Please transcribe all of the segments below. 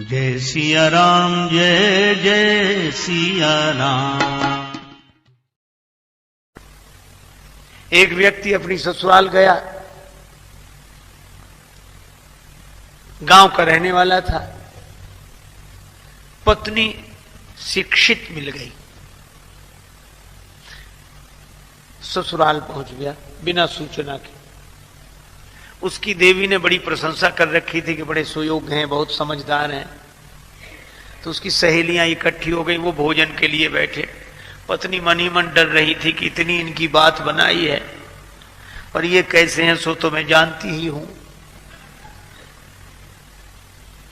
जय सिया राम, जय जय सिया राम। एक व्यक्ति अपनी ससुराल गया, गांव का रहने वाला था। पत्नी शिक्षित मिल गई, ससुराल पहुंच गया बिना सूचना के। उसकी देवी ने बड़ी प्रशंसा कर रखी थी कि बड़े सुयोग्य हैं, बहुत समझदार हैं। तो उसकी सहेलियां इकट्ठी हो गई, वो भोजन के लिए बैठे। पत्नी मन ही मन डर रही थी कि इतनी इनकी बात बनाई है, पर ये कैसे हैं सो तो मैं जानती ही हूं।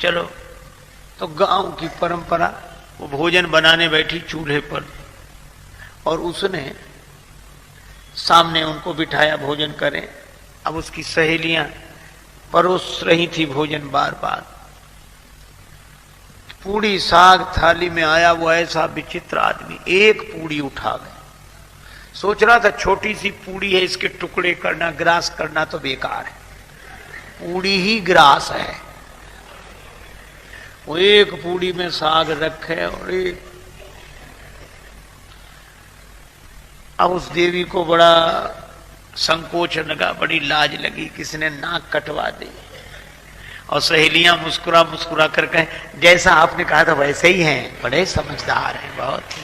चलो, तो गांव की परंपरा, वो भोजन बनाने बैठी चूल्हे पर, और उसने सामने उनको बिठाया भोजन करें। अब उसकी सहेलियां परोस रही थी भोजन बार बार। पूड़ी साग थाली में आया वो ऐसा विचित्र आदमी, एक पूड़ी उठा गया। सोच रहा था छोटी सी पूड़ी है, इसके टुकड़े करना, ग्रास करना तो बेकार है, पूड़ी ही ग्रास है। वो एक पूड़ी में साग रखे और एक। अब उस देवी को बड़ा संकोच लगा, बड़ी लाज लगी, किसने नाक कटवा दी। और सहेलियां मुस्कुरा मुस्कुरा कर कहें, जैसा आपने कहा था वैसे ही हैं, बड़े समझदार हैं बहुत ही।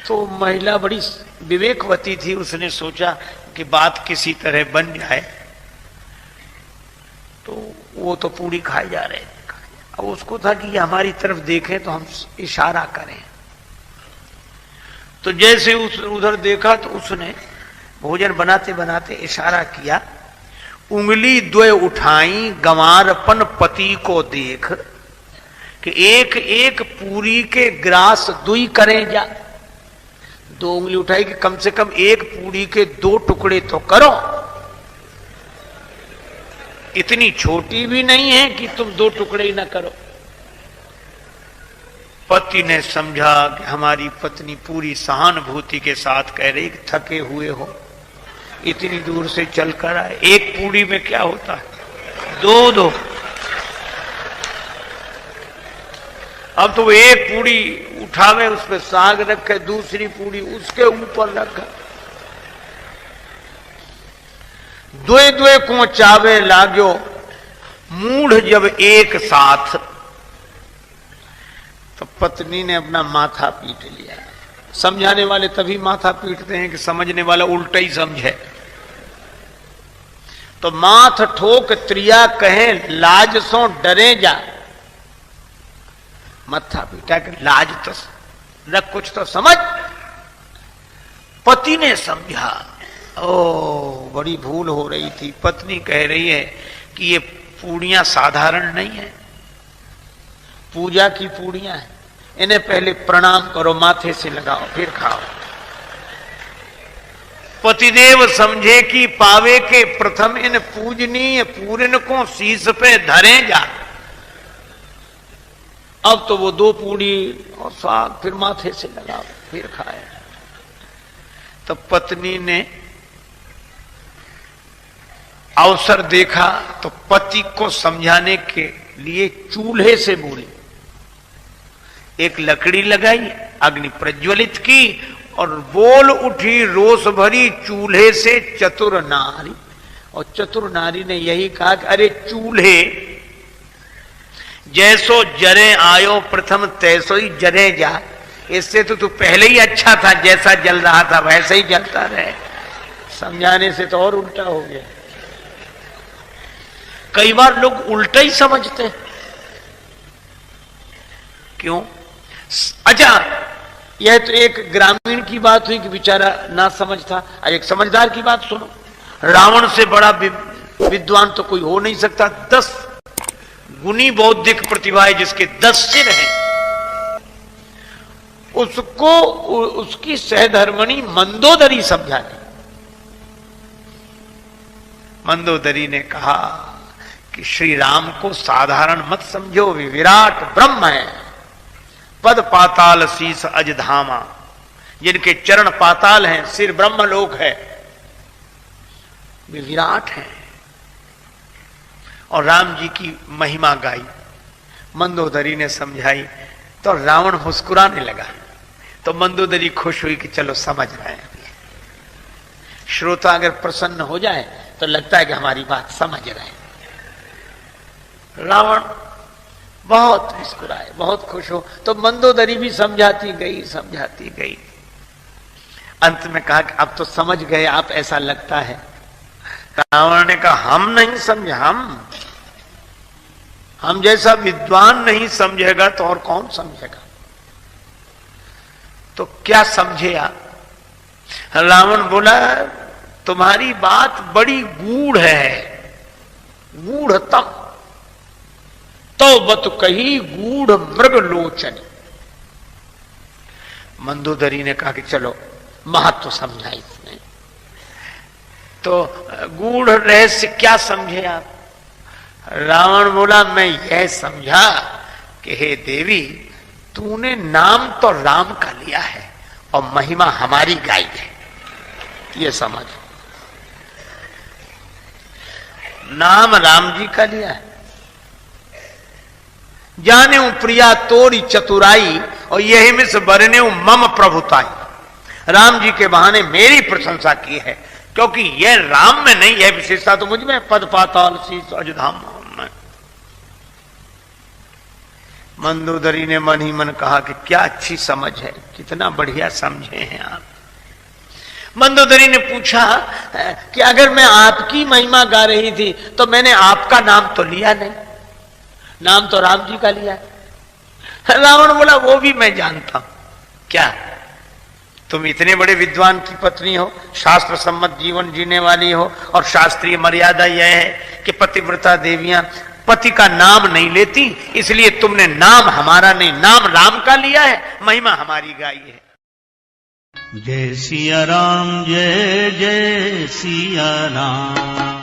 तो महिला बड़ी विवेकवती थी, उसने सोचा कि बात किसी तरह बन जाए। तो वो तो पूरी खाए जा रहे थे। अब उसको था कि ये हमारी तरफ देखें तो हम इशारा करें। तो जैसे उधर देखा तो उसने भोजन बनाते बनाते इशारा किया, उंगली द्वय उठाई गंवारपन पति को देख, कि एक एक पूरी के ग्रास दुई करें जा। दो उंगली उठाई कि कम से कम एक पूरी के दो टुकड़े तो करो, इतनी छोटी भी नहीं है कि तुम दो टुकड़े ही ना करो। पति ने समझा कि हमारी पत्नी पूरी सहानुभूति के साथ कह रही कि थके हुए हो, इतनी दूर से चल कर आए, एक पूड़ी में क्या होता है, दो दो। अब तो वो एक पूड़ी उठावे, उस पर साग रखे, दूसरी पूड़ी उसके ऊपर रखा। द्वे द्वे को चावे लाग्यो, मूढ़ जब एक साथ। तो पत्नी ने अपना माथा पीट लिया। समझाने वाले तभी माथा पीटते हैं कि समझने वाला उल्टा ही समझे। तो माथ ठोक त्रिया कहे, लाज सो डरे जा। माथा पीटा कि लाज तो रख, कुछ तो समझ। पति ने समझा, ओ बड़ी भूल हो रही थी। पत्नी कह रही है कि ये पूड़ियां साधारण नहीं है, पूजा की पूड़ियां हैं, इन्हें पहले प्रणाम करो, माथे से लगाओ, फिर खाओ। पतिदेव समझे कि पावे के प्रथम इन पूजनीय पूरन को शीश पे धरे जा। अब तो वो दो पूड़ी और साग फिर माथे से लगाओ, फिर खाए। तो पत्नी ने अवसर देखा तो पति को समझाने के लिए चूल्हे से बोली। एक लकड़ी लगाई, अग्नि प्रज्वलित की और बोल उठी रोष भरी चूल्हे से चतुर नारी। और चतुर नारी ने यही कहा कि अरे चूल्हे, जैसो जरे आयो प्रथम तैसो ही जरे जा। इससे तो तू पहले ही अच्छा था, जैसा जल रहा था वैसे ही जलता रहे। समझाने से तो और उल्टा हो गया। कई बार लोग उल्टा ही समझते हैं। क्यों? अच्छा, यह तो एक ग्रामीण की बात हुई कि बेचारा ना समझ था। एक समझदार की बात सुनो। रावण से बड़ा विद्वान तो कोई हो नहीं सकता। 10 गुनी बौद्धिक प्रतिभा है जिसके 10 सिर हैं। उसको उसकी सहधर्मणी मंदोदरी समझा दी। मंदोदरी ने कहा कि श्री राम को साधारण मत समझो, वे विराट ब्रह्म है। पद पाताल शीस अज धामा, जिनके चरण पाताल हैं, सिर ब्रह्मलोक है, वे विराट हैं। और राम जी की महिमा गाई, मंदोदरी ने समझाई, तो रावण मुस्कुराने लगा। तो मंदोदरी खुश हुई कि चलो समझ रहे हैं। श्रोता अगर प्रसन्न हो जाए तो लगता है कि हमारी बात समझ रहे हैं। रावण बहुत मुस्कुराए, बहुत खुश हो। तो मंदोदरी भी समझाती गई। अंत में कहा कि अब तो समझ गए आप, ऐसा लगता है। रावण ने कहा हम नहीं समझे, हम जैसा विद्वान नहीं समझेगा तो और कौन समझेगा। तो क्या समझे आप? रावण बोला तुम्हारी बात बड़ी गूढ़ है, गूढ़तम तो बत कही गूढ़ मृग लोचन। मंदोदरी ने कहा कि चलो महत्व समझा इसने। तो गूढ़ रहस्य क्या समझे आप? रावण बोला मैं यह समझा कि हे देवी, तूने नाम तो राम का लिया है और महिमा हमारी गाई है, ये समझ। नाम राम जी का लिया है। जाने प्रिया तोरी चतुराई और यही मिस बरने मम प्रभुताई। राम जी के बहाने मेरी प्रशंसा की है, क्योंकि यह राम में नहीं, यह विशेषता तो मुझ में, पद पाताल शीश अजधाम में। मंदोदरी ने मन ही मन कहा कि क्या अच्छी समझ है, कितना बढ़िया समझे हैं आप। मंदोदरी ने पूछा कि अगर मैं आपकी महिमा गा रही थी तो मैंने आपका नाम तो लिया नहीं, नाम तो राम जी का लिया है। रावण बोला वो भी मैं जानता हूं। क्या तुम इतने बड़े विद्वान की पत्नी हो, शास्त्र सम्मत जीवन जीने वाली हो, और शास्त्रीय मर्यादा यह है कि पतिव्रता देवियां पति का नाम नहीं लेती, इसलिए तुमने नाम हमारा नहीं, नाम राम का लिया है, महिमा हमारी गाई है। जय सिया राम, जय जय सिया राम।